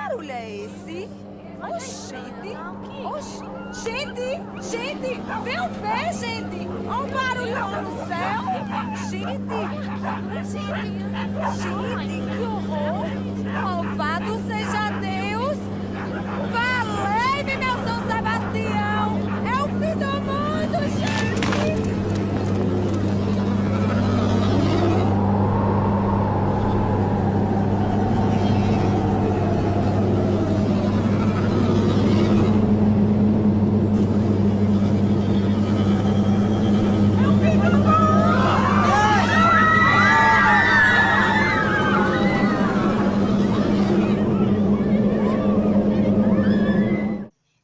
barulho é esse? Oxente! Oxi! Gente! Vem o pé, gente! Olha o barulho lá no céu! Gente, que horror! Louvado seja Deus! Valei-me, meu São Sebastião! É o fim do mundo, gente!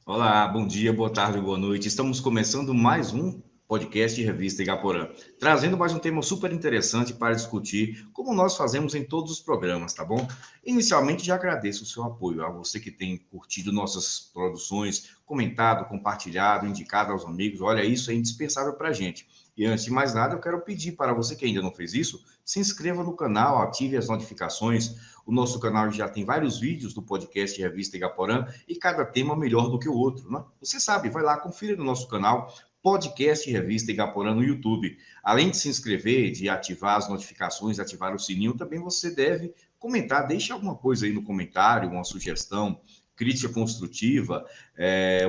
Olá, bom dia, boa tarde, boa noite. Estamos começando mais um podcast de Revista Igaporã, trazendo mais um tema super interessante para discutir, como nós fazemos em todos os programas, tá bom? Inicialmente, já agradeço o seu apoio, a você que tem curtido nossas produções, comentado, compartilhado, indicado aos amigos. Olha, isso é indispensável para a gente. E antes de mais nada, eu quero pedir para você que ainda não fez isso, se inscreva no canal, ative as notificações. O nosso canal já tem vários vídeos do podcast Revista Igaporã e cada tema melhor do que o outro, né? Você sabe, vai lá, confira no nosso canal Podcast Revista Igaporã no YouTube. Além de se inscrever, de ativar as notificações, ativar o sininho, também você deve comentar, deixe alguma coisa aí no comentário, uma sugestão, crítica construtiva,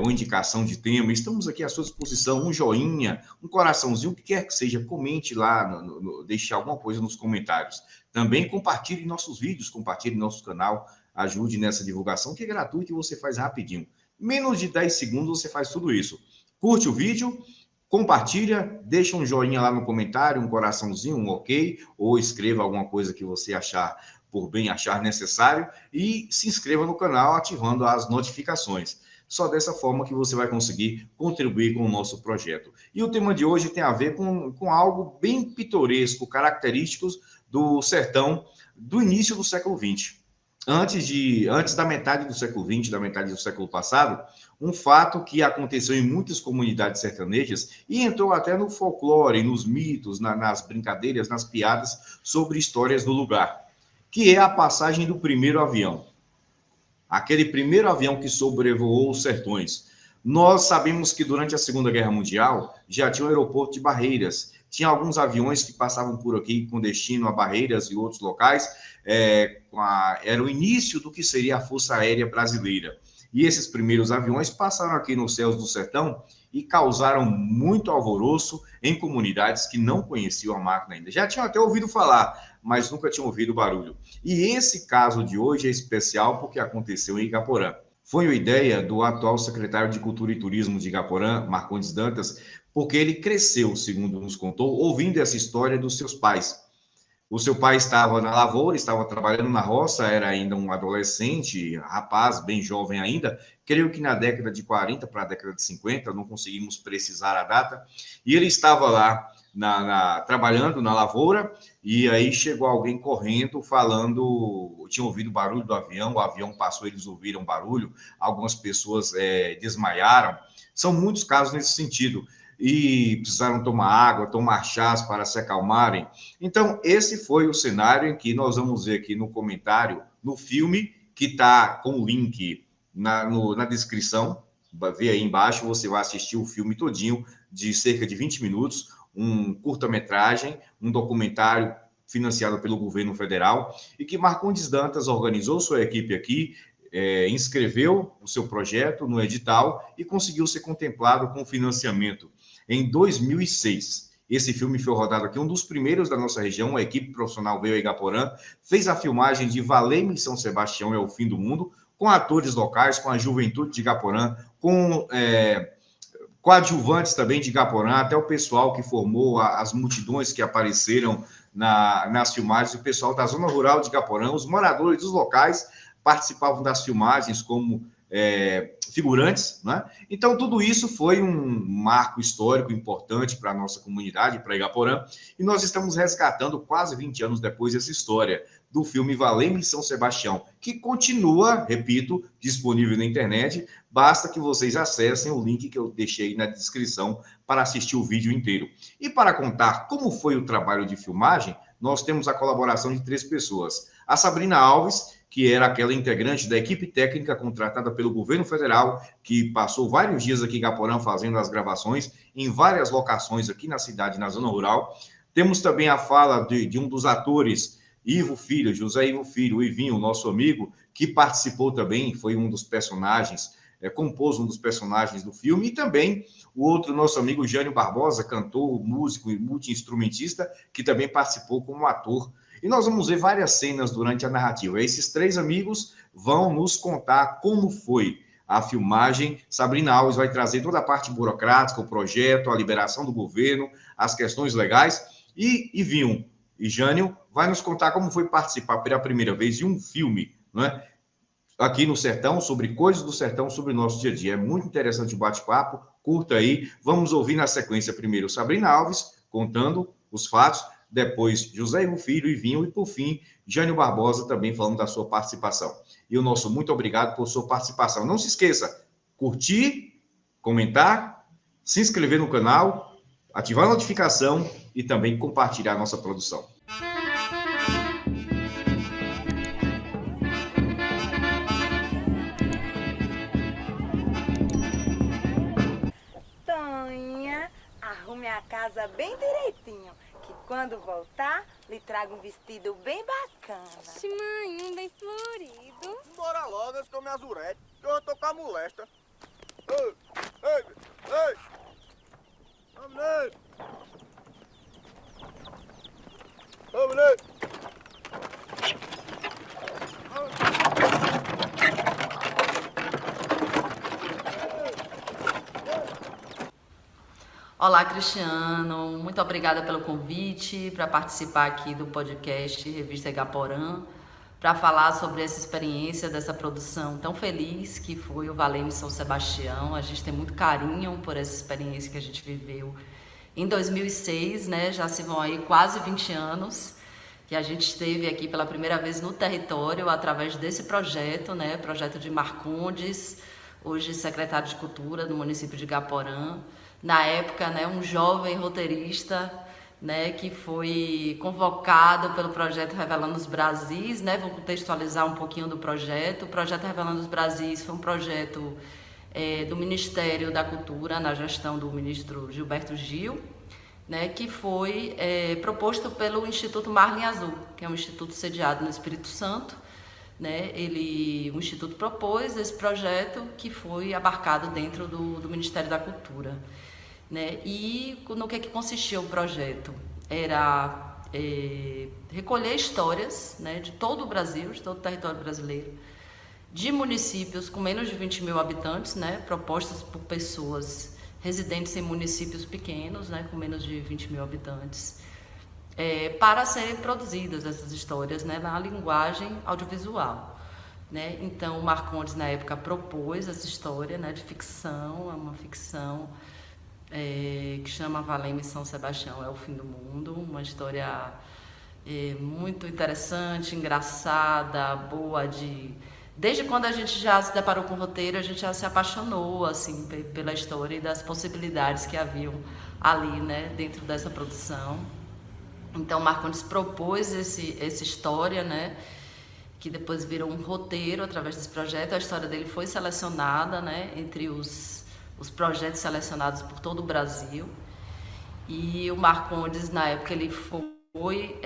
uma indicação de tema. Estamos aqui à sua disposição, um joinha, um coraçãozinho, o que quer que seja, comente lá, deixe alguma coisa nos comentários. Também compartilhe nossos vídeos, compartilhe nosso canal, ajude nessa divulgação, que é gratuito e você faz rapidinho. Menos de 10 segundos você faz tudo isso. Curte o vídeo, compartilha, deixa um joinha lá no comentário, um coraçãozinho, um ok, ou escreva alguma coisa que você achar por bem achar necessário e se inscreva no canal ativando as notificações. Só dessa forma que você vai conseguir contribuir com o nosso projeto. E o tema de hoje tem a ver com algo bem pitoresco, característicos do sertão do início do século XX. Antes da metade do século XX, da metade do século passado, um fato que aconteceu em muitas comunidades sertanejas e entrou até no folclore, nos mitos, nas brincadeiras, nas piadas sobre histórias do lugar, que é a passagem do primeiro avião. Aquele primeiro avião que sobrevoou os sertões. Nós sabemos que durante a Segunda Guerra Mundial já tinha o aeroporto de Barreiras. Tinha alguns aviões que passavam por aqui com destino a Barreiras e outros locais. Era o início do que seria a Força Aérea Brasileira. E esses primeiros aviões passaram aqui nos céus do sertão e causaram muito alvoroço em comunidades que não conheciam a máquina ainda. Já tinham até ouvido falar, mas nunca tinham ouvido o barulho. E esse caso de hoje é especial porque aconteceu em Igaporã. Foi uma ideia do atual secretário de Cultura e Turismo de Igaporã, Marcondes Dantas, porque ele cresceu, segundo nos contou, ouvindo essa história dos seus pais. O seu pai estava na lavoura, estava trabalhando na roça, era ainda um adolescente, rapaz, bem jovem ainda, creio que na década de 40 para a década de 50, não conseguimos precisar a data, e ele estava lá trabalhando na lavoura, e aí chegou alguém correndo, falando, tinha ouvido o barulho do avião, o avião passou, eles ouviram barulho, algumas pessoas desmaiaram, são muitos casos nesse sentido, e precisaram tomar água, tomar chás para se acalmarem. Então, esse foi o cenário em que nós vamos ver aqui no comentário, no filme, que está com o link na descrição, vê aí embaixo, você vai assistir o filme todinho, de cerca de 20 minutos, um curta-metragem, um documentário financiado pelo governo federal, e que Marcondes Dantas organizou sua equipe aqui, inscreveu o seu projeto no edital e conseguiu ser contemplado com financiamento em 2006. Esse filme foi rodado aqui, um dos primeiros da nossa região, a equipe profissional veio a Igaporã, fez a filmagem de Valei-me São Sebastião é o Fim do Mundo, com atores locais, com a juventude de Igaporã, com coadjuvantes também de Igaporã, até o pessoal que formou as multidões que apareceram nas filmagens, o pessoal da zona rural de Igaporã, os moradores dos locais participavam das filmagens como figurantes, né? Então, tudo isso foi um marco histórico importante para a nossa comunidade, para Igaporã, e nós estamos resgatando, quase 20 anos depois, essa história do filme Valei-me São Sebastião, que continua, repito, disponível na internet, basta que vocês acessem o link que eu deixei na descrição para assistir o vídeo inteiro. E para contar como foi o trabalho de filmagem, nós temos a colaboração de 3 pessoas. A Sabrina Alves, que era aquela integrante da equipe técnica contratada pelo governo federal, que passou vários dias aqui em Igaporã fazendo as gravações em várias locações aqui na cidade, na zona rural. Temos também a fala de um dos atores, Ivo Filho, José Ivo Filho, o Ivinho, nosso amigo, que participou também, foi um dos personagens, compôs um dos personagens do filme, e também o outro nosso amigo Jânio Barbosa, cantor, músico e multi-instrumentista, que também participou como ator. E nós vamos ver várias cenas durante a narrativa. Esses 3 amigos vão nos contar como foi a filmagem. Sabrina Alves vai trazer toda a parte burocrática, o projeto, a liberação do governo, as questões legais. E Ivinho e Jânio vai nos contar como foi participar pela primeira vez de um filme, né, aqui no Sertão, sobre coisas do sertão, sobre o nosso dia a dia. É muito interessante o bate-papo, curta aí. Vamos ouvir na sequência primeiro Sabrina Alves contando os fatos, depois José Ivo Filho, Ivinho e, por fim, Jânio Barbosa também falando da sua participação. E o nosso muito obrigado por sua participação. Não se esqueça, curtir, comentar, se inscrever no canal, ativar a notificação e também compartilhar a nossa produção. Tonha, arrume a casa bem direitinho, que quando voltar, lhe trago um vestido bem bacana. Mãe, um bem florido. Bora logo, antes que eu me azurete, que eu tô com a molesta. Ei, ei, ei! Ô, menino! Ô, menino! Olá, Cristiano. Muito obrigada pelo convite para participar aqui do podcast Revista Igaporã, para falar sobre essa experiência dessa produção tão feliz que foi o Valeme São Sebastião. A gente tem muito carinho por essa experiência que a gente viveu em 2006, né? Já se vão aí quase 20 anos que a gente esteve aqui pela primeira vez no território através desse projeto, né? Projeto de Marcondes, hoje secretário de Cultura do município de Igaporã. Na época, né, um jovem roteirista, né, que foi convocado pelo projeto Revelando os Brasis, né? Vou contextualizar um pouquinho do projeto. O projeto Revelando os Brasis foi um projeto do Ministério da Cultura, na gestão do ministro Gilberto Gil, né, que foi proposto pelo Instituto Marlin Azul, que é um instituto sediado no Espírito Santo, né? O Instituto propôs esse projeto que foi abarcado dentro do Ministério da Cultura, né? E no que consistia o projeto? Era recolher histórias, né, de todo o Brasil, de todo o território brasileiro, de municípios com menos de 20 mil habitantes, né, propostas por pessoas residentes em municípios pequenos, né, com menos de 20 mil habitantes, para serem produzidas essas histórias, né, na linguagem audiovisual, né? Então, o Marcondes, na época, propôs essa história, né, de ficção, é uma ficção que chama Valeme São Sebastião, é o fim do mundo, uma história muito interessante, engraçada, boa, desde quando a gente já se deparou com o roteiro, a gente já se apaixonou assim pela história e das possibilidades que haviam ali, né, dentro dessa produção. Então, Marcondes propôs essa história, né, que depois virou um roteiro através desse projeto. A história dele foi selecionada, né, entre os projetos selecionados por todo o Brasil. E o Marcondes, na época, ele foi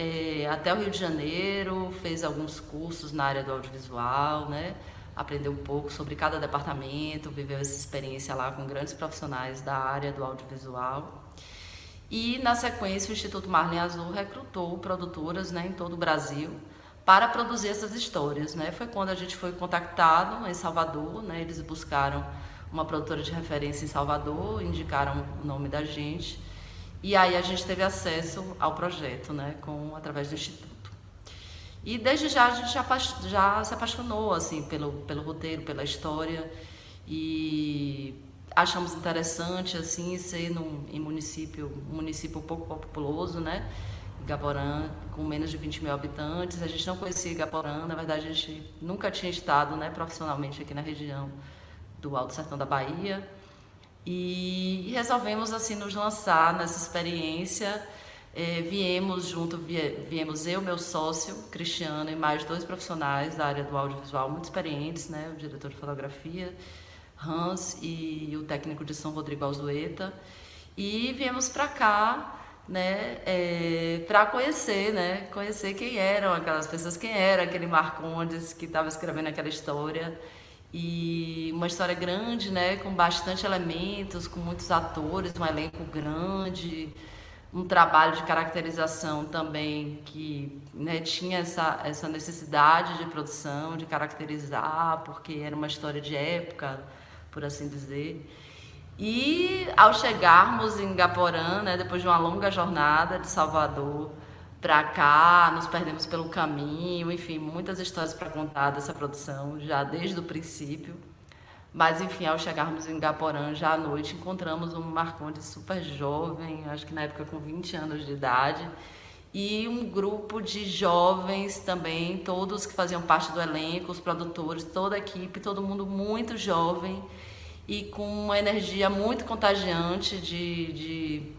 até o Rio de Janeiro, fez alguns cursos na área do audiovisual, né, aprendeu um pouco sobre cada departamento, viveu essa experiência lá com grandes profissionais da área do audiovisual. E, na sequência, o Instituto Marlin Azul recrutou produtoras, né, em todo o Brasil para produzir essas histórias, né? Foi quando a gente foi contactado em Salvador, né? Eles buscaram uma produtora de referência em Salvador, indicaram o nome da gente, e aí a gente teve acesso ao projeto, né, através do Instituto. E desde já a gente já se apaixonou assim, pelo roteiro, pela história, e achamos interessante assim, ser um município pouco populoso, né? Igaporã, com menos de 20 mil habitantes. A gente não conhecia Igaporã, na verdade a gente nunca tinha estado, né, profissionalmente aqui na região do Alto Sertão da Bahia, e resolvemos assim nos lançar nessa experiência, Viemos eu, meu sócio, Cristiano, e mais 2 profissionais da área do audiovisual muito experientes, né? O diretor de fotografia, Hans, e o técnico de som, Rodrigo Alzueta. E viemos para cá, né, para conhecer, né? Conhecer quem eram aquelas pessoas, quem era aquele Marcondes que estava escrevendo aquela história. E uma história grande, né, com bastante elementos, com muitos atores, um elenco grande, um trabalho de caracterização também que, né, tinha essa necessidade de produção, de caracterizar, porque era uma história de época, por assim dizer. E ao chegarmos em Gaporã, né, depois de uma longa jornada de Salvador para cá, nos perdemos pelo caminho, enfim, muitas histórias para contar dessa produção, já desde o princípio. Mas, enfim, ao chegarmos em Gaporã, já à noite, encontramos um Marcondes super jovem, acho que na época com 20 anos de idade, e um grupo de jovens também, todos que faziam parte do elenco, os produtores, toda a equipe, todo mundo muito jovem e com uma energia muito contagiante de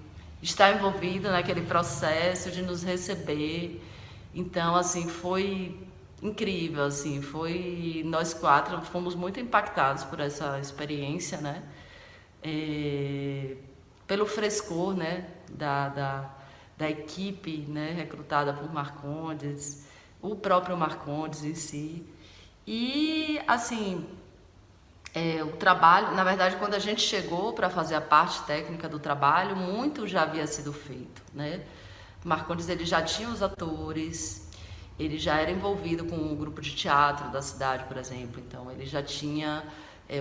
estar envolvido naquele processo, de nos receber. Então, assim, foi incrível, assim, nós 4 fomos muito impactados por essa experiência, né? Pelo frescor, né, da equipe, né, recrutada por Marcondes, o próprio Marcondes em si. E, assim, o trabalho, na verdade, quando a gente chegou para fazer a parte técnica do trabalho, muito já havia sido feito, né? Marcondes, ele já tinha os atores, ele já era envolvido com um grupo de teatro da cidade, por exemplo, então ele já tinha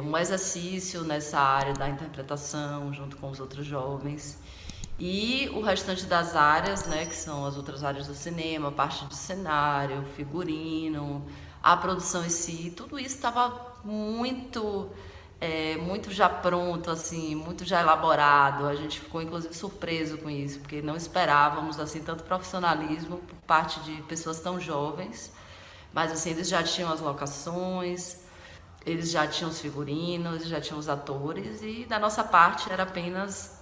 um exercício nessa área da interpretação, junto com os outros jovens. E o restante das áreas, né, que são as outras áreas do cinema, a parte de cenário, figurino, a produção em si, tudo isso estava muito já pronto, assim, muito já elaborado. A gente ficou inclusive surpreso com isso, porque não esperávamos assim tanto profissionalismo por parte de pessoas tão jovens. Mas assim, eles já tinham as locações, eles já tinham os figurinos, eles já tinham os atores, e da nossa parte era apenas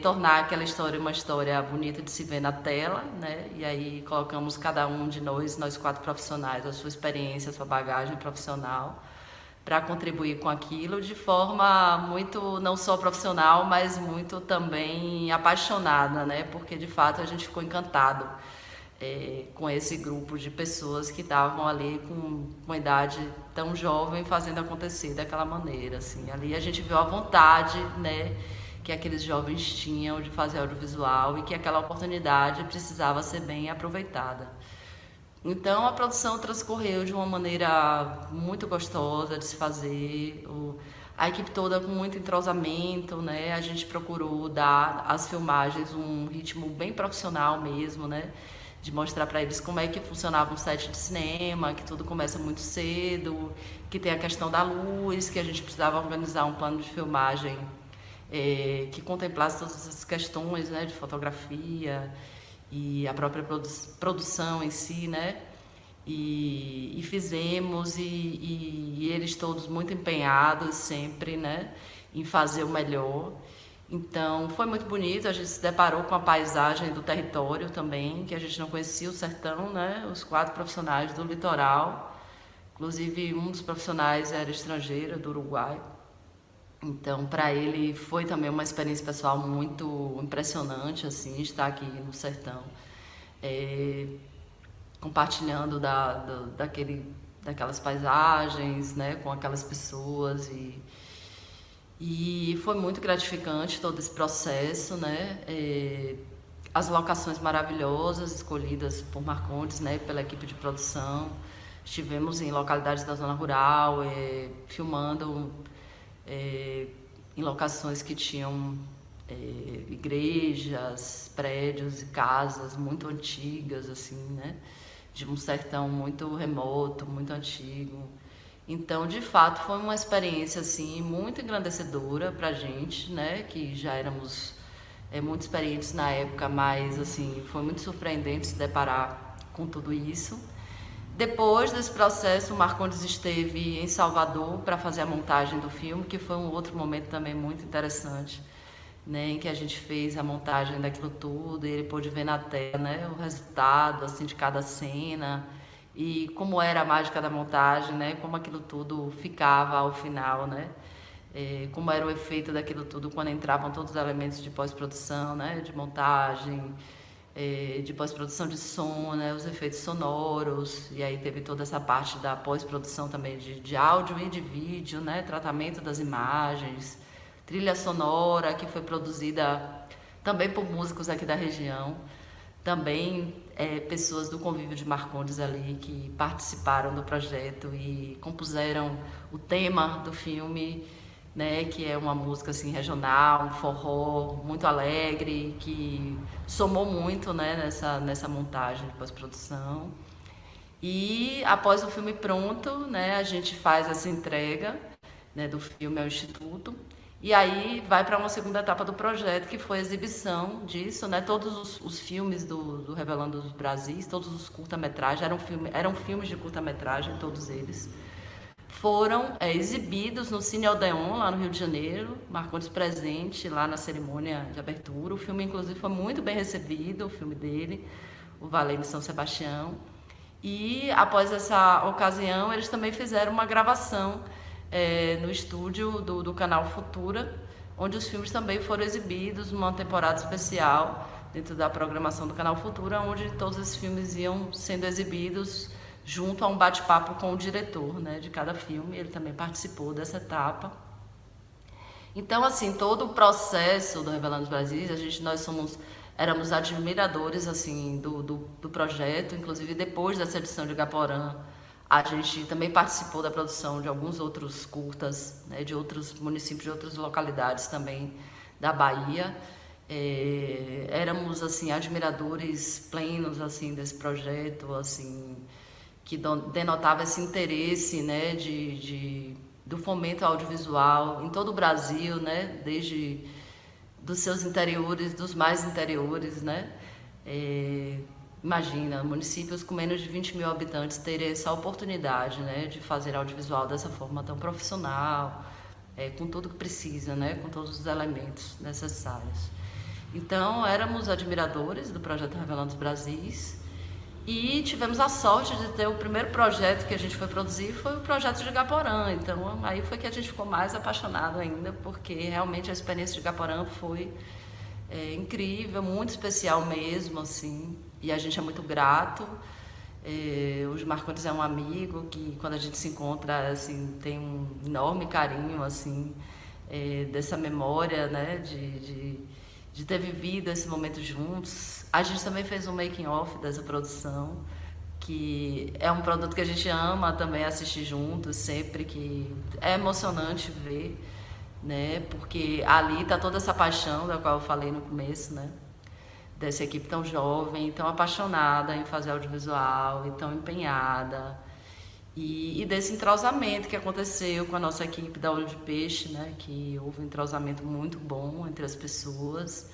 tornar aquela história uma história bonita de se ver na tela, né? E aí colocamos cada um de nós 4 profissionais, a sua experiência, a sua bagagem profissional, para contribuir com aquilo de forma muito, não só profissional, mas muito também apaixonada, né? Porque de fato a gente ficou encantado com esse grupo de pessoas que estavam ali com uma idade tão jovem fazendo acontecer daquela maneira, assim. Ali a gente viu a vontade, né, que aqueles jovens tinham de fazer audiovisual e que aquela oportunidade precisava ser bem aproveitada. Então a produção transcorreu de uma maneira muito gostosa de se fazer, a equipe toda com muito entrosamento, né? A gente procurou dar às filmagens um ritmo bem profissional mesmo, né? De mostrar para eles como é que funcionava um set de cinema, que tudo começa muito cedo, que tem a questão da luz, que a gente precisava organizar um plano de filmagem que contemplasse todas essas questões, né, de fotografia e a própria produção em si, né? E fizemos, e eles todos muito empenhados sempre, né, em fazer o melhor. Então foi muito bonito, a gente se deparou com a paisagem do território também, que a gente não conhecia o sertão, né? Os 4 profissionais do litoral, inclusive um dos profissionais era estrangeiro, do Uruguai. Então, para ele foi também uma experiência pessoal muito impressionante, assim, estar aqui no sertão, compartilhando daquelas paisagens, né, com aquelas pessoas, e foi muito gratificante todo esse processo, né? As locações maravilhosas escolhidas por Marcondes, né, pela equipe de produção. Estivemos em localidades da zona rural, filmando em locações que tinham igrejas, prédios e casas muito antigas, assim, né? De um sertão muito remoto, muito antigo. Então, de fato, foi uma experiência assim muito engrandecedora para a gente, né? Que já éramos muito experientes na época, mas assim foi muito surpreendente se deparar com tudo isso. Depois desse processo, o Marcondes esteve em Salvador para fazer a montagem do filme, que foi um outro momento também muito interessante né, em que a gente fez a montagem daquilo tudo e ele pôde ver na tela, né, o resultado assim de cada cena e como era a mágica da montagem, né, como aquilo tudo ficava ao final, né, como era o efeito daquilo tudo quando entravam todos os elementos de pós-produção, né, de montagem, de pós-produção de som, né, os efeitos sonoros, e aí teve toda essa parte da pós-produção também de áudio e de vídeo, né, tratamento das imagens, trilha sonora que foi produzida também por músicos aqui da região, também pessoas do convívio de Marcondes ali que participaram do projeto e compuseram o tema do filme, né, que é uma música assim regional, um forró muito alegre, que somou muito, né, nessa montagem de pós-produção. E após o filme pronto, né, a gente faz essa entrega, né, do filme ao Instituto. E aí vai para uma segunda etapa do projeto, que foi a exibição disso, né? Todos os filmes do Revelando os Brasis, todos os curta-metragens, eram filmes de curta-metragem, todos eles, foram exibidos no Cine Odeon, lá no Rio de Janeiro, Marcondes presente lá na cerimônia de abertura. O filme, inclusive, foi muito bem recebido, o filme dele, o Valei de São Sebastião. E, após essa ocasião, eles também fizeram uma gravação no estúdio do canal Futura, onde os filmes também foram exibidos numa temporada especial dentro da programação do canal Futura, onde todos esses filmes iam sendo exibidos junto a um bate-papo com o diretor, né, de cada filme. Ele também participou dessa etapa. Então, assim, todo o processo do Revelando os Brasis, nós éramos admiradores assim do projeto. Inclusive, depois dessa edição de Igaporã, a gente também participou da produção de alguns outros curtas, né, de outros municípios, de outras localidades também da Bahia. Éramos assim admiradores plenos assim desse projeto, assim, que denotava esse interesse, né, do fomento audiovisual em todo o Brasil, né, desde dos seus interiores, dos mais interiores, né. Imagina, municípios com menos de 20 mil habitantes terem essa oportunidade, né, de fazer audiovisual dessa forma tão profissional, com tudo que precisa, né, com todos os elementos necessários. Então, éramos admiradores do projeto Revelando os Brasis e tivemos a sorte de ter o primeiro projeto que a gente foi produzir, foi o projeto de Igaporã. Então, aí foi que a gente ficou mais apaixonado ainda, porque realmente a experiência de Igaporã foi incrível, muito especial mesmo, assim. E a gente é muito grato. O Marcondes é um amigo que, quando a gente se encontra, assim, tem um enorme carinho, assim, dessa memória, né, de ter vivido esse momento juntos. A gente também fez um making-off dessa produção, que é um produto que a gente ama também assistir juntos, sempre, que é emocionante ver, né, porque ali está toda essa paixão da qual eu falei no começo, né, dessa equipe tão jovem, tão apaixonada em fazer audiovisual e tão empenhada, e desse entrosamento que aconteceu com a nossa equipe da Olho de Peixe, né, que houve um entrosamento muito bom entre as pessoas.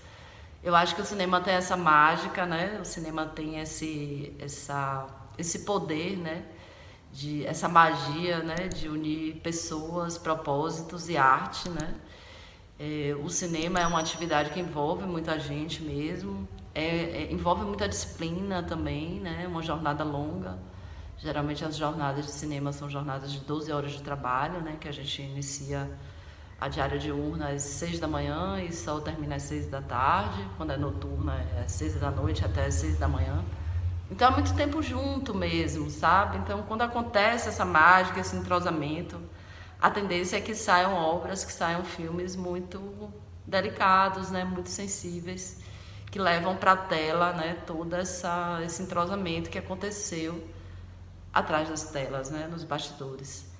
Eu acho que o cinema tem essa mágica, né, o cinema tem esse poder, né, essa magia, né, de unir pessoas, propósitos e arte, né. O cinema é uma atividade que envolve muita gente mesmo, envolve muita disciplina também, né, uma jornada longa. Geralmente as jornadas de cinema são jornadas de 12 horas de trabalho, né, que a gente inicia a diária diurna às 6 da manhã e só termina às 6 da tarde. Quando é noturna é às 6 da noite até às 6 da manhã. Então é muito tempo junto mesmo, sabe? Então quando acontece essa mágica, esse entrosamento, a tendência é que saiam obras, que saiam filmes muito delicados, né, muito sensíveis, que levam para a tela, né, todo esse entrosamento que aconteceu atrás das telas, né, nos bastidores.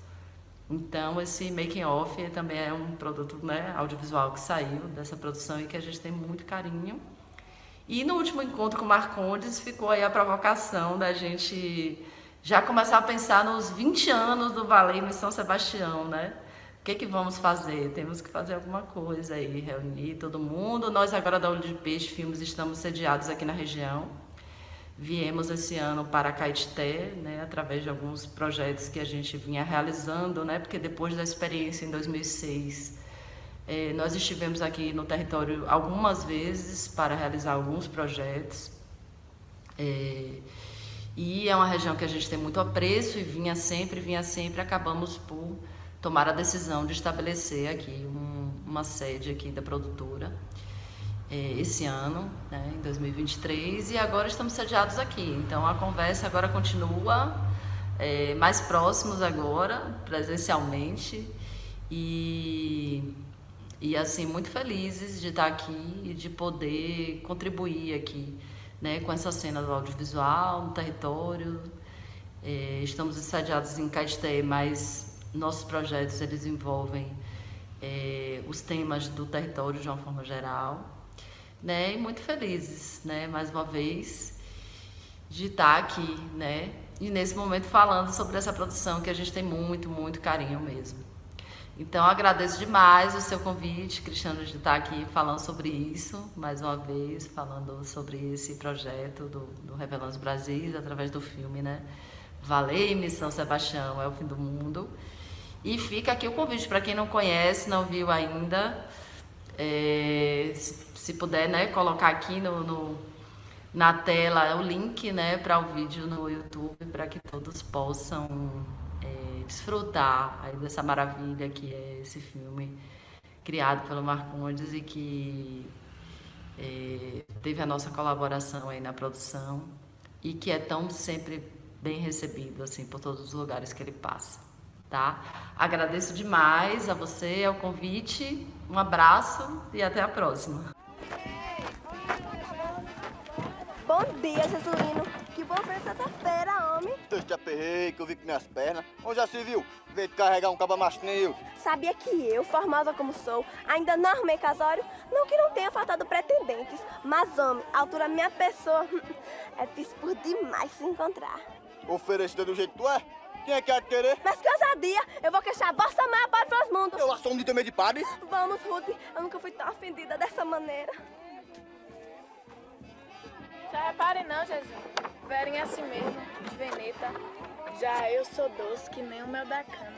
Então, esse making-off também é um produto, né, audiovisual que saiu dessa produção e que a gente tem muito carinho. E no último encontro com Marcondes ficou aí a provocação da gente já começar a pensar nos 20 anos do Valei em São Sebastião, né? O que vamos fazer? Temos que fazer alguma coisa aí, reunir todo mundo. Nós agora da Olho de Peixe Filmes estamos sediados aqui na região. Viemos esse ano para Caetité, né, através de alguns projetos que a gente vinha realizando, né, porque depois da experiência em 2006 Nós estivemos aqui no território algumas vezes para realizar alguns projetos. E é uma região que a gente tem muito apreço e vinha sempre, acabamos por tomar a decisão de estabelecer aqui uma sede aqui da produtora esse ano, né, em 2023, e agora estamos sediados aqui. Então a conversa agora continua, mais próximos agora, presencialmente, e assim, muito felizes de estar aqui e de poder contribuir aqui, né, com essa cena do audiovisual no território. Estamos sediados em Caeté, mas nossos projetos eles envolvem os temas do território de uma forma geral, né, e muito felizes, né, mais uma vez, de estar aqui, né, e nesse momento falando sobre essa produção que a gente tem muito, muito carinho mesmo. Então, agradeço demais o seu convite, Cristiano, de estar aqui falando sobre isso, mais uma vez, falando sobre esse projeto do Revelando os Brasis, através do filme, né? Valei-me, São Sebastião é o fim do mundo. E fica aqui o convite para quem não conhece, não viu ainda, se puder, né, colocar aqui na tela o link, né, para o vídeo no YouTube, para que todos possam desfrutar aí dessa maravilha que é esse filme criado pelo Marcondes e que teve a nossa colaboração aí na produção e que é tão sempre bem recebido assim por todos os lugares que ele passa, tá? Agradeço demais a você, ao convite, um abraço e até a próxima. Bom dia, Jesuíno. Que bom ver sexta-feira, homem. Eu te aperrei, que eu vi com minhas pernas. Onde já se viu? Veio carregar um caba macho que nem eu. Sabia que eu, formosa como sou, ainda não arrumei casório? Não que não tenha faltado pretendentes, mas, homem, a altura da minha pessoa é difícil por demais se encontrar. Oferecida do jeito que tu é? Quem é que há de querer? Mas que ousadia! Eu vou queixar a vossa mãe a Padre Frosmundo. Eu assumo de ter medo de padre. Vamos, Ruth. Eu nunca fui tão ofendida dessa maneira. Já repare não, Jesus. Verinha assim mesmo, de veneta. Já eu sou doce, que nem o mel da cana.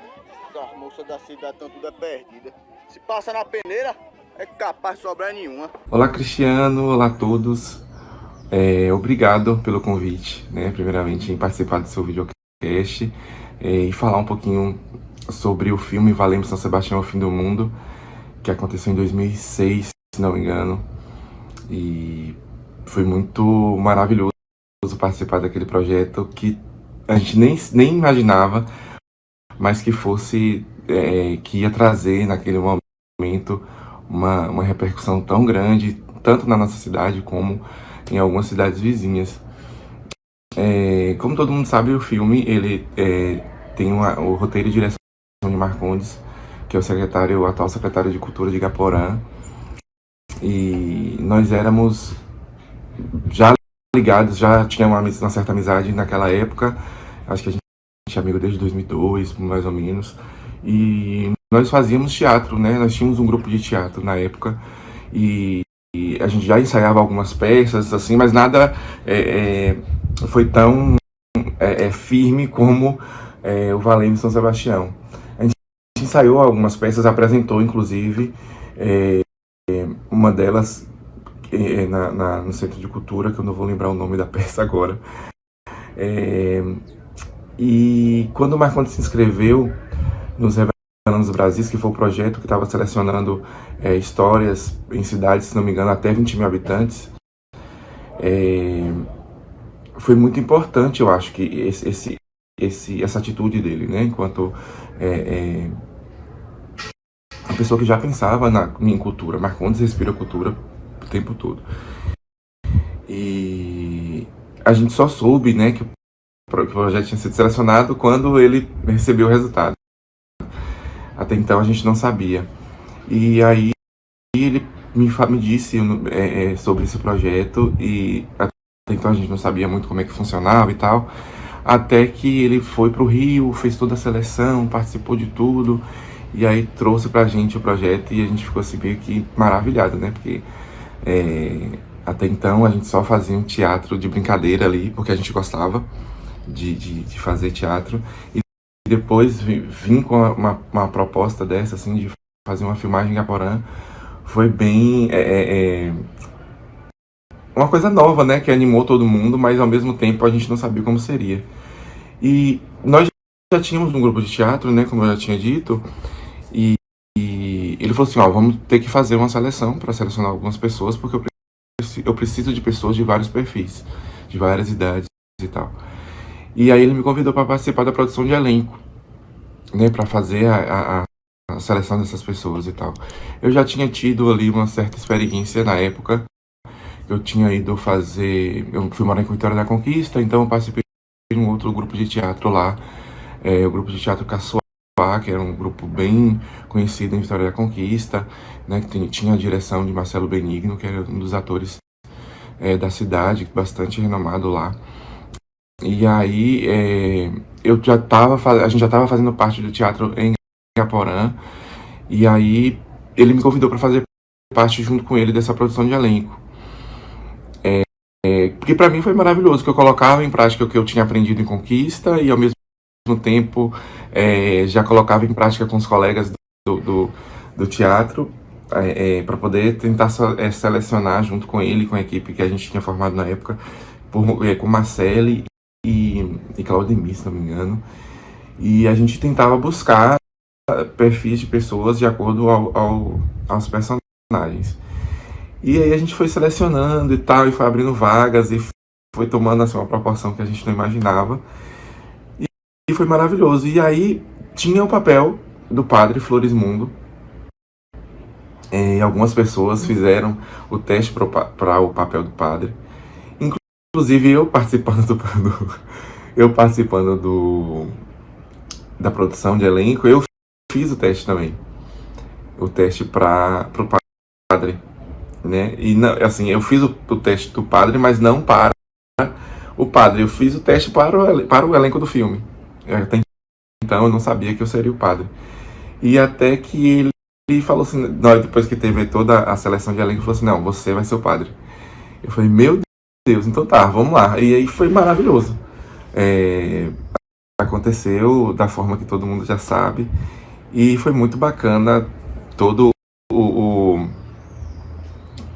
As moças da cidade estão tudo perdida. Se passa na peneira, é capaz de sobrar nenhuma. Olá, Cristiano. Olá a todos. Obrigado pelo convite, né? Primeiramente, em participar do seu videocast e falar um pouquinho sobre o filme Valei-me, São Sebastião é o fim do mundo, que aconteceu em 2006, se não me engano. E foi muito maravilhoso participar daquele projeto que a gente nem imaginava, mas que fosse, que ia trazer naquele momento uma repercussão tão grande, tanto na nossa cidade como em algumas cidades vizinhas. Como todo mundo sabe, o filme ele tem o roteiro e direção de Marcondes, que é o atual secretário de Cultura de Igaporã, e nós éramos já ligados, já tinha uma certa amizade naquela época. Acho que a gente é amigo desde 2002, mais ou menos. E nós fazíamos teatro, né? Nós tínhamos um grupo de teatro na época. E a gente já ensaiava algumas peças, assim, mas nada foi tão firme como o Valei-me, São Sebastião. A gente ensaiou algumas peças, apresentou, inclusive, uma delas no Centro de Cultura, que eu não vou lembrar o nome da peça agora. E quando o Marcondes se inscreveu nos Revelando os Brasis, que foi o projeto que estava selecionando histórias em cidades, se não me engano, até 20 mil habitantes, foi muito importante, eu acho, que essa atitude dele, né, enquanto uma pessoa que já pensava em cultura. Marcondes respira cultura o tempo todo. E a gente só soube, né, que o projeto tinha sido selecionado quando ele recebeu o resultado. Até então a gente não sabia. E aí ele me disse sobre esse projeto, e até então a gente não sabia muito como é que funcionava e tal. Até que ele foi pro Rio, fez toda a seleção, participou de tudo, e aí trouxe pra gente o projeto, e a gente ficou assim meio que maravilhado, né? Porque até então a gente só fazia um teatro de brincadeira ali, porque a gente gostava de fazer teatro. E depois vim com uma proposta dessa, assim, de fazer uma filmagem em Gaporã foi bem uma coisa nova, né, que animou todo mundo, mas ao mesmo tempo a gente não sabia como seria. E nós já tínhamos um grupo de teatro, né, como eu já tinha dito, e ele falou assim, ó, vamos ter que fazer uma seleção para selecionar algumas pessoas, porque eu preciso de pessoas de vários perfis, de várias idades e tal. E aí ele me convidou para participar da produção de elenco, né, para fazer a seleção dessas pessoas e tal. Eu já tinha tido ali uma certa experiência na época. Eu tinha ido fazer... Eu fui morar em Vitória da Conquista, então eu participei de um outro grupo de teatro lá, o grupo de teatro Caçoar, que era um grupo bem conhecido em Vitória da Conquista, né, que tinha a direção de Marcelo Benigno, que era um dos atores da cidade, bastante renomado lá. E aí a gente já estava fazendo parte do teatro em Gaporã, e aí ele me convidou para fazer parte junto com ele dessa produção de elenco. Porque para mim foi maravilhoso, que eu colocava em prática o que eu tinha aprendido em Conquista e ao mesmo tempo já colocava em prática com os colegas do teatro para poder tentar selecionar junto com ele, com a equipe que a gente tinha formado na época, com Marcele e Claudemir, se não me engano. E a gente tentava buscar perfis de pessoas de acordo aos personagens. E aí a gente foi selecionando e tal, e foi abrindo vagas, e foi tomando assim, uma proporção que a gente não imaginava. E foi maravilhoso. E aí tinha o papel do padre Florismundo. Algumas pessoas fizeram o teste para o papel do padre. Inclusive eu participando da produção de elenco, eu fiz o teste também. O teste para o padre. Né? E não, assim, eu fiz o teste do padre, mas não para o padre. Eu fiz o teste para o elenco do filme. Até então eu não sabia que eu seria o padre. E até que ele falou assim, depois que teve toda a seleção de elenco, ele falou assim, não, você vai ser o padre. Eu falei, meu Deus, então tá, vamos lá. E aí foi maravilhoso. Aconteceu da forma que todo mundo já sabe. E foi muito bacana toda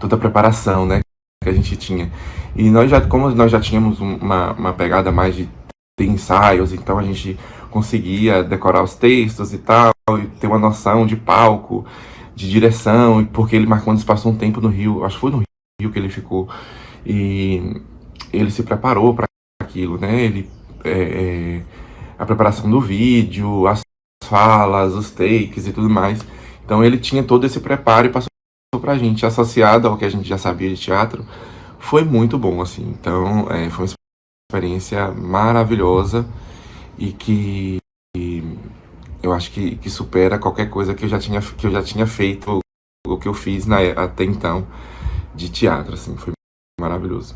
a preparação, né, que a gente tinha. E como nós já tínhamos uma pegada mais de ensaios, então a gente conseguia decorar os textos e tal, e ter uma noção de palco, de direção, porque ele Marcondes passou um tempo no Rio, acho que foi no Rio que ele ficou, e ele se preparou para aquilo, né, a preparação do vídeo, as falas, os takes e tudo mais. Então ele tinha todo esse preparo e passou pra gente, associado ao que a gente já sabia de teatro, foi muito bom, assim. Então, foi uma experiência maravilhosa e que eu acho que supera qualquer coisa que eu já tinha feito, o que eu fiz até então de teatro, assim, foi maravilhoso.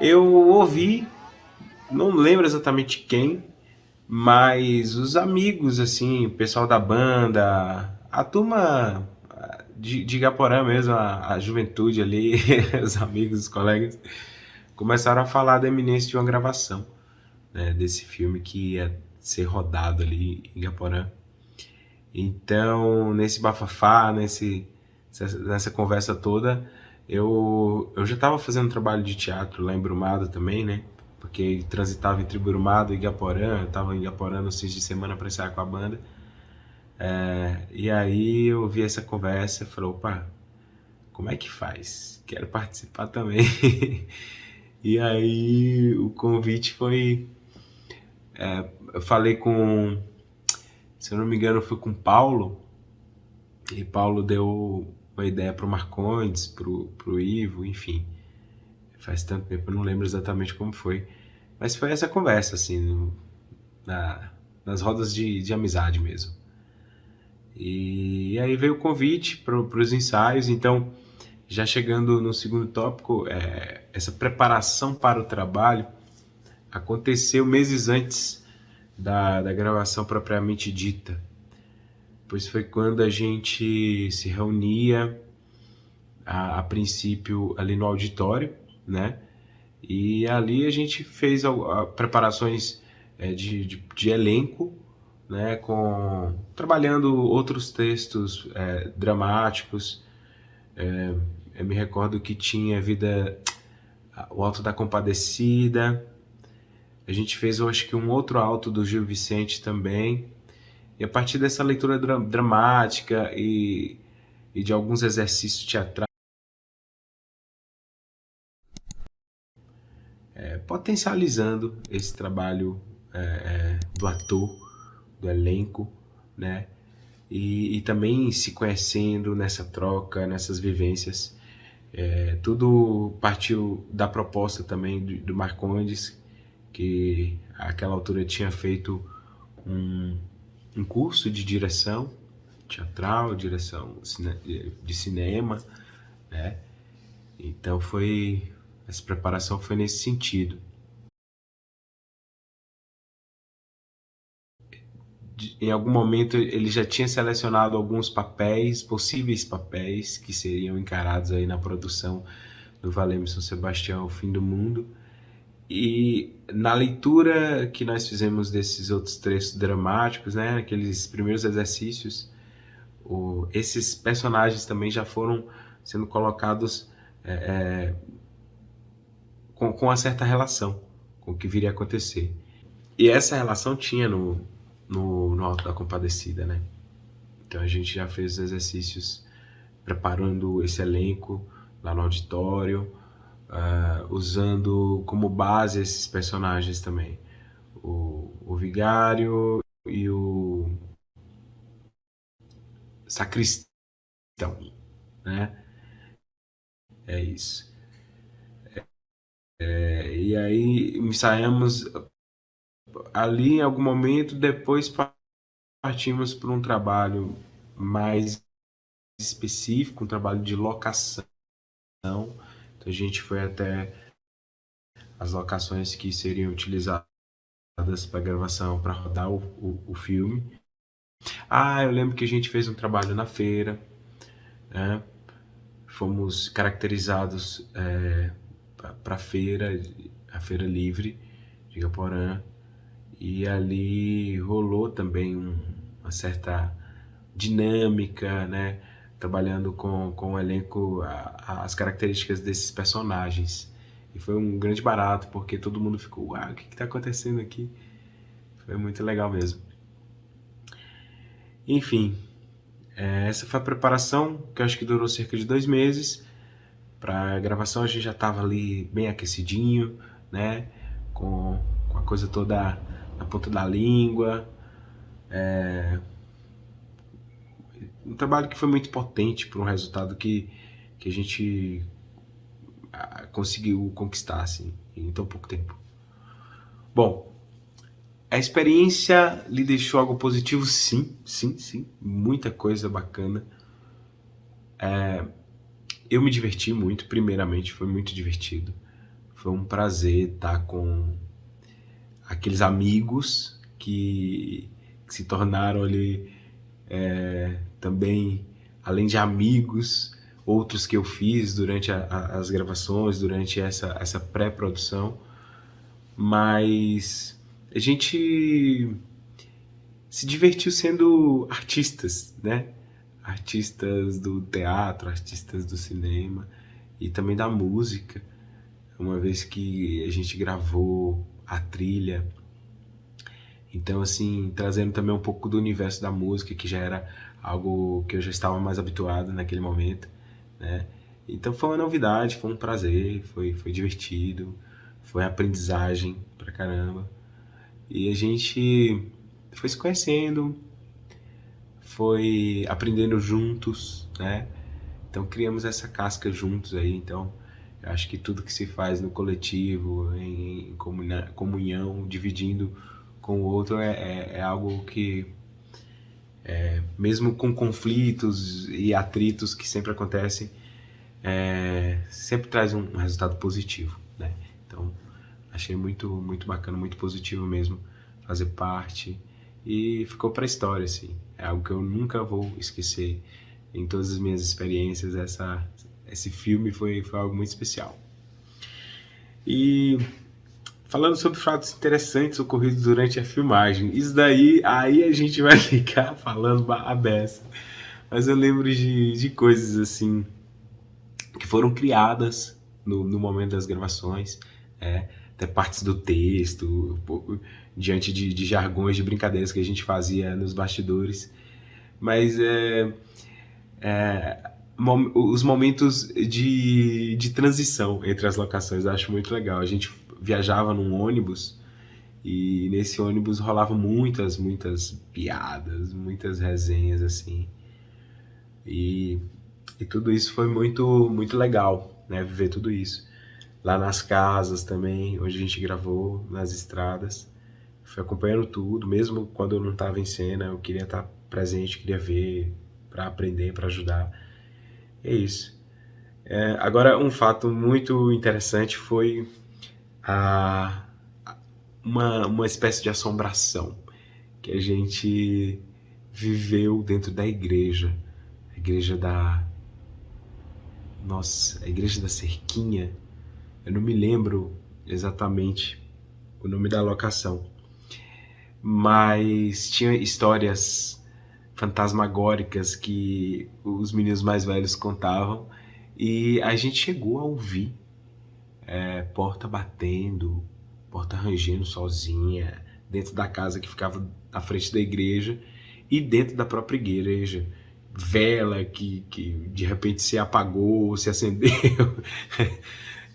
Eu ouvi, não lembro exatamente quem, mas os amigos, assim, o pessoal da banda, a turma de Igaporã mesmo, a juventude ali, os amigos, os colegas, começaram a falar da iminência de uma gravação, né, desse filme que ia ser rodado ali em Igaporã. Então, nesse bafafá, nessa conversa toda, eu já estava fazendo trabalho de teatro lá em Brumado também, né? Porque transitava entre Brumado e Igaporã, eu estava em Igaporã nos fins de semana para ensaiar com a banda. E aí eu vi essa conversa e falei, opa, como é que faz? Quero participar também. E aí o convite foi... eu falei com... Se eu não me engano, foi com Paulo, e Paulo deu uma ideia pro Marcondes, pro Ivo, enfim. Faz tanto tempo, eu não lembro exatamente como foi. Mas foi essa conversa, assim, nas rodas de amizade mesmo. E aí veio o convite para os ensaios, então, já chegando no segundo tópico, essa preparação para o trabalho aconteceu meses antes da gravação propriamente dita, pois foi quando a gente se reunia, a princípio ali no auditório, né? E ali a gente fez preparações de elenco, né? Trabalhando outros textos dramáticos. Eu me recordo que tinha o Alto da Compadecida. A gente fez, eu acho que um outro alto do Gil Vicente também. E a partir dessa leitura dramática e de alguns exercícios teatrais, potencializando esse trabalho do ator, do elenco, né? E também se conhecendo nessa troca, nessas vivências. Tudo partiu da proposta também do Marcondes, que àquela altura tinha feito um curso de direção teatral, direção de cinema, né? Então essa preparação foi nesse sentido. Em algum momento ele já tinha selecionado alguns possíveis papéis que seriam encarados aí na produção do Valemos São Sebastião, O Fim do Mundo. E na leitura que nós fizemos desses outros trechos dramáticos, né, aqueles primeiros exercícios, esses personagens também já foram sendo colocados com uma certa relação com o que viria a acontecer. E essa relação tinha no Alto da Compadecida, né? Então a gente já fez os exercícios preparando esse elenco lá no auditório, usando como base esses personagens também. O vigário e o sacristão, né? É isso. E aí ensaiamos ali em algum momento, depois partimos para um trabalho mais específico, um trabalho de locação. Então a gente foi até as locações que seriam utilizadas para gravação, para rodar o filme. Eu lembro que a gente fez um trabalho na feira, né? Fomos caracterizados para a Feira Livre de Igaporã, e ali rolou também uma certa dinâmica, né? Trabalhando com o elenco, as características desses personagens. E foi um grande barato, porque todo mundo ficou, o que está acontecendo aqui? Foi muito legal mesmo. Enfim, essa foi a preparação, que eu acho que durou cerca de 2 meses. Para a gravação a gente já estava ali bem aquecidinho, né? Com a coisa toda na ponta da língua. Um trabalho que foi muito potente para um resultado que a gente conseguiu conquistar assim, em tão pouco tempo. Bom, a experiência lhe deixou algo positivo? Sim. Muita coisa bacana. Eu me diverti muito, primeiramente, foi muito divertido. Foi um prazer estar com aqueles amigos que se tornaram ali também, além de amigos, outros que eu fiz durante as gravações, durante essa pré-produção. Mas a gente se divertiu sendo artistas, né? Artistas do teatro, artistas do cinema e também da música, uma vez que a gente gravou a trilha. Então, assim, trazendo também um pouco do universo da música, que já era algo que eu já estava mais habituado naquele momento, né? Então foi uma novidade, foi um prazer, foi divertido, foi aprendizagem pra caramba. E a gente foi se conhecendo, foi aprendendo juntos, né? Então criamos essa casca juntos aí. Então Eu acho que tudo que se faz no coletivo, em comunhão, dividindo com o outro, é algo que, mesmo com conflitos e atritos que sempre acontecem, sempre traz um resultado positivo, né? Então, achei muito, muito bacana, muito positivo mesmo fazer parte, e ficou para a história, assim. É algo que eu nunca vou esquecer em todas as minhas experiências. Esse filme foi algo muito especial. E falando sobre fatos interessantes ocorridos durante a filmagem, isso daí, aí a gente vai ficar falando a beça. Mas eu lembro de coisas assim que foram criadas no momento das gravações, até partes do texto, diante de jargões, de brincadeiras que a gente fazia nos bastidores. Mas os momentos de transição entre as locações eu acho muito legal. A gente viajava num ônibus e nesse ônibus rolavam muitas piadas, muitas resenhas assim. E tudo isso foi muito, muito legal, né? Viver tudo isso. Lá nas casas também, onde a gente gravou, nas estradas. Fui acompanhando tudo, mesmo quando eu não estava em cena, eu queria estar presente, queria ver, para aprender, para ajudar. É isso. Agora, um fato muito interessante foi uma espécie de assombração que a gente viveu dentro da igreja. A igreja a igreja da Cerquinha. Eu não me lembro exatamente o nome da locação, mas tinha histórias fantasmagóricas que os meninos mais velhos contavam, e a gente chegou a ouvir porta batendo, porta rangendo sozinha, dentro da casa que ficava à frente da igreja e dentro da própria igreja. Vela que de repente se apagou, se acendeu.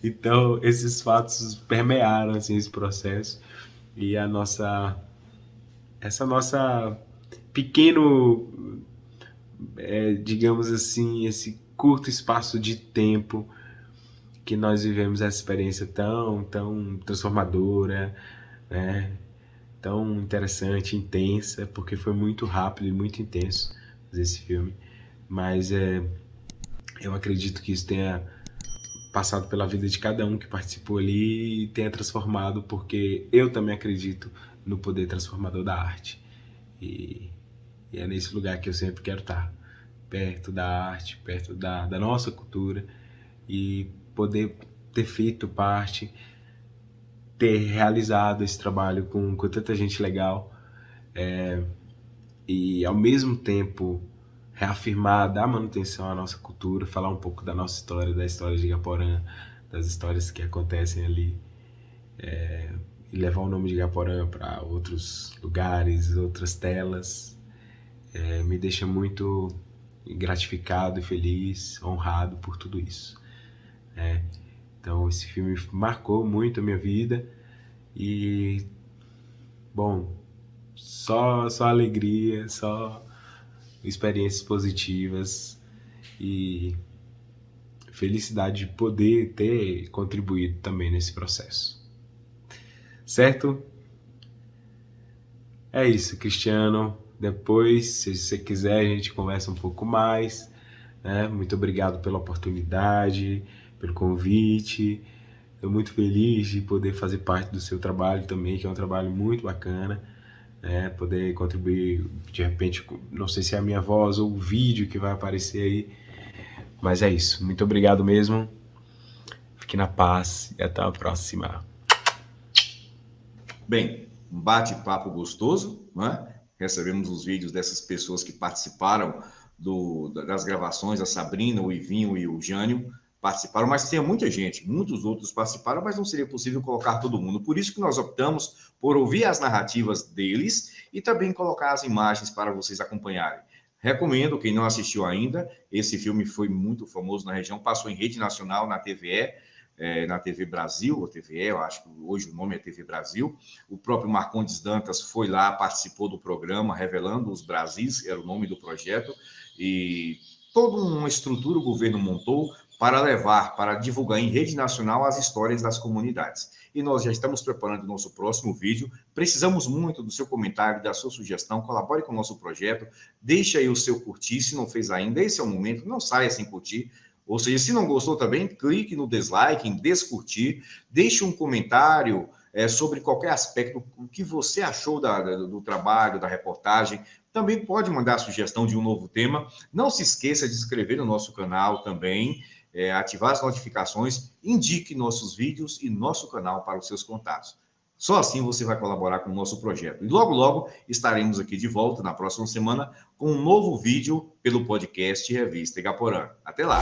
Então, esses fatos permearam assim, esse processo, e essa nossa pequeno, digamos assim, esse curto espaço de tempo que nós vivemos essa experiência tão transformadora, né? Tão interessante, intensa, porque foi muito rápido e muito intenso fazer esse filme, mas eu acredito que isso tenha passado pela vida de cada um que participou ali e tenha transformado, porque eu também acredito no poder transformador da arte. E é nesse lugar que eu sempre quero estar, perto da arte, perto da nossa cultura, e poder ter feito parte, ter realizado esse trabalho com tanta gente legal, e ao mesmo tempo reafirmar, dar manutenção à nossa cultura, falar um pouco da nossa história, da história de Igaporã, das histórias que acontecem ali, e levar o nome de Igaporã para outros lugares, outras telas, me deixa muito gratificado e feliz, honrado por tudo isso. Então esse filme marcou muito a minha vida e, bom, só alegria, só experiências positivas e felicidade de poder ter contribuído também nesse processo. Certo? É isso, Cristiano. Depois, se você quiser, a gente conversa um pouco mais, né? Muito obrigado pela oportunidade, pelo convite. Estou muito feliz de poder fazer parte do seu trabalho também, que é um trabalho muito bacana. Poder contribuir, de repente, não sei se é a minha voz ou o vídeo que vai aparecer aí, mas é isso. Muito obrigado mesmo. Fique na paz e até a próxima. Bem, um bate-papo gostoso, né? Recebemos os vídeos dessas pessoas que participaram das gravações, a Sabrina, o Ivinho e o Jânio participaram, mas tinha muita gente, muitos outros participaram, mas não seria possível colocar todo mundo. Por isso que nós optamos por ouvir as narrativas deles e também colocar as imagens para vocês acompanharem. Recomendo, quem não assistiu ainda, esse filme foi muito famoso na região, passou em rede nacional na TVE, na TV Brasil, ou TVE, eu acho que hoje o nome é TV Brasil. O próprio Marcondes Dantas foi lá, participou do programa, Revelando os Brasis, era o nome do projeto, e toda uma estrutura o governo montou para levar, para divulgar em rede nacional as histórias das comunidades. E nós já estamos preparando o nosso próximo vídeo. Precisamos muito do seu comentário, da sua sugestão. Colabore com o nosso projeto. Deixe aí o seu curtir, se não fez ainda. Esse é o momento, não saia sem curtir. Ou seja, se não gostou também, clique no dislike, em descurtir. Deixe um comentário sobre qualquer aspecto, o que você achou do trabalho, da reportagem. Também pode mandar sugestão de um novo tema. Não se esqueça de se inscrever no nosso canal também. Ativar as notificações, indique nossos vídeos e nosso canal para os seus contatos. Só assim você vai colaborar com o nosso projeto. E logo, logo estaremos aqui de volta na próxima semana com um novo vídeo pelo podcast Revista Igaporã. Até lá!